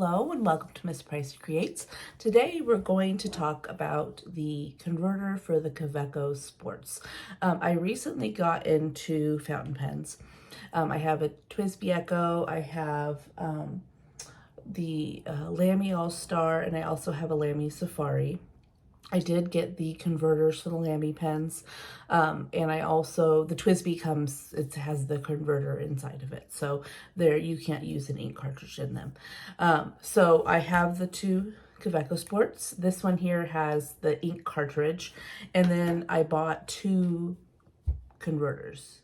Hello and welcome to Miss Price Creates. Today we're going to talk about the converter for the Kaweco Sports. I recently got into fountain pens. I have a Twisby Echo, I have the Lamy All-Star, and I also have a Lamy Safari. I did get the converters for the Lamy pens, and I also, the Twisby comes, it has the converter inside of it, so there you can't use an ink cartridge in them. So I have the two Kaweco Sports. This one here has the ink cartridge, and then I bought two converters.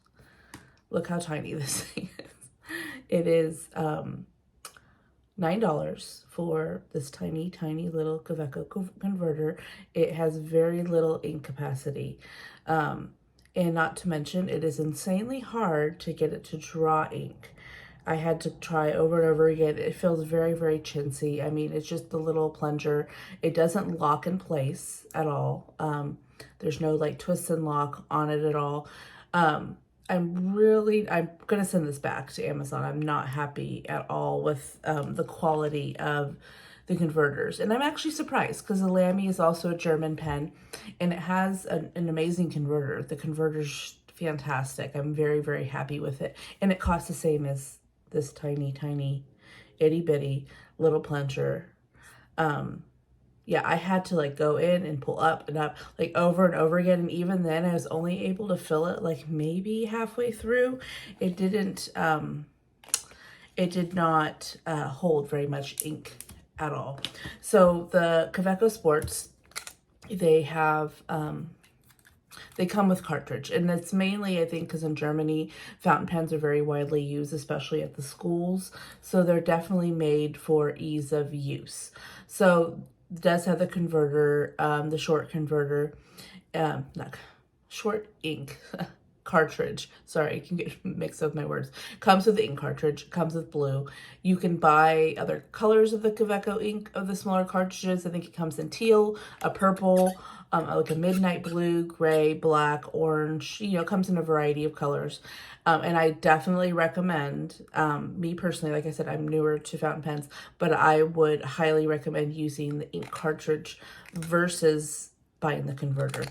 Look how tiny this thing is. It is $9 for this tiny little Kaweco converter. It has very little ink capacity, and not to mention it is insanely hard to get it to draw ink. I had to try over and over again. It feels very chintzy. I mean, it's just the little plunger. It doesn't lock in place at all. There's no like twist and lock on it at all. I'm gonna send this back to Amazon. I'm not happy at all with the quality of the converters. And I'm actually surprised because the Lamy is also a German pen and it has an amazing converter. The converter's fantastic. I'm very happy with it. And it costs the same as this tiny itty bitty little plunger. Yeah, I had to like go in and pull up and up like over and over again. And even then I was only able to fill it like maybe halfway through. It did not hold very much ink at all. So the Kaweco Sports, they have, they come with cartridge, and it's mainly, I think, because in Germany, fountain pens are very widely used, especially at the schools. So they're definitely made for ease of use. So it does have the converter, the short converter, not short ink cartridge. Sorry, I can get mixed up with my words. Comes with the ink cartridge, comes with blue. You can buy other colors of the Kaweco ink of the smaller cartridges. I think it comes in teal, a purple, like a midnight blue, gray, black, orange. You know, it comes in a variety of colors. And I definitely recommend, me personally, like I said, I'm newer to fountain pens, but I would highly recommend using the ink cartridge versus buying the converter.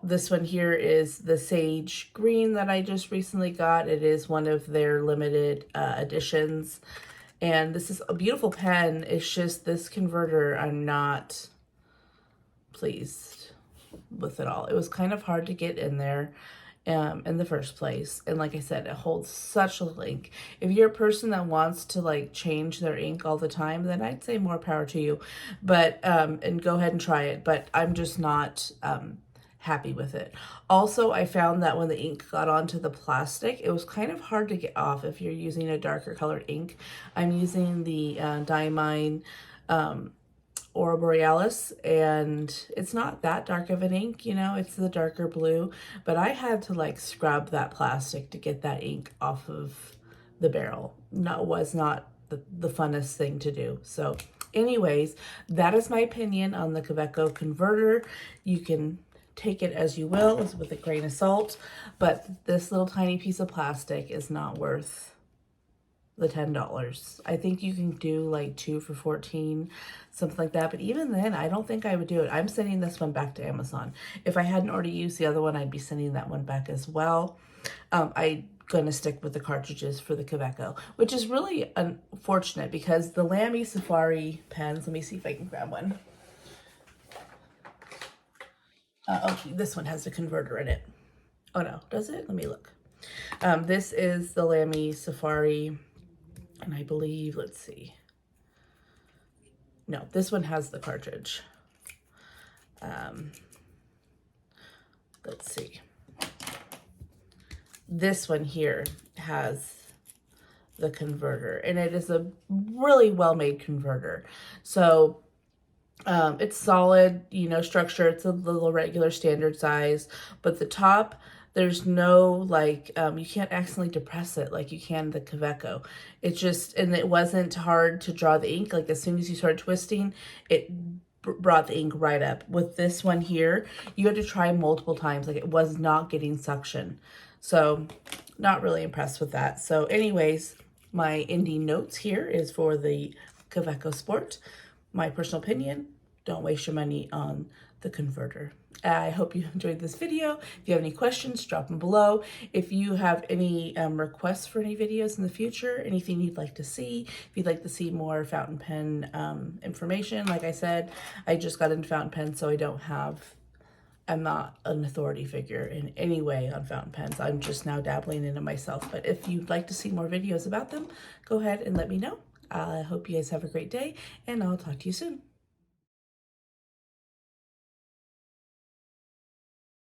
This one here is the Sage Green that I just recently got. It is one of their limited editions. And this is a beautiful pen. It's just this converter, I'm not pleased with it all. It was kind of hard to get in there in the first place. And like I said, it holds such little ink. If you're a person that wants to like change their ink all the time, then I'd say more power to you. But, and go ahead and try it. But I'm just not happy with it. Also, I found that when the ink got onto the plastic, it was kind of hard to get off if you're using a darker colored ink. I'm using the Diamine Aurora Borealis, and it's not that dark of an ink, you know, it's the darker blue, but I had to like scrub that plastic to get that ink off of the barrel. Was not the funnest thing to do. So anyways, that is my opinion on the Kaweco converter. You can take it as you will, with a grain of salt, but this little tiny piece of plastic is not worth the $10. I think you can do like 2 for $14, something like that. But even then, I don't think I would do it. I'm sending this one back to Amazon. If I hadn't already used the other one, I'd be sending that one back as well. I'm gonna stick with the cartridges for the Kaweco, which is really unfortunate because the Lamy Safari pens, let me see if I can grab one. Okay, this one has a converter in it. Oh no, does it? Let me look. This is the Lamy Safari, and I believe, let's see. No, this one has the cartridge. Let's see. This one here has the converter, and it is a really well-made converter. So it's solid, you know, structure. It's a little regular standard size, but the top, there's no like, you can't accidentally depress it like you can the Kaweco. It just, and it wasn't hard to draw the ink. Like as soon as you started twisting, it brought the ink right up. With this one here, you had to try multiple times. Like it was not getting suction. So not really impressed with that. So anyways, My indie notes here is for the Kaweco Sport. My personal opinion, don't waste your money on the converter. I hope you enjoyed this video. If you have any questions, drop them below. If you have any requests for any videos in the future, anything you'd like to see, if you'd like to see more fountain pen information, like I said, I just got into fountain pens, so I'm not an authority figure in any way on fountain pens. I'm just now dabbling in it myself. But if you'd like to see more videos about them, go ahead and let me know. I hope you guys have a great day, and I'll talk to you soon.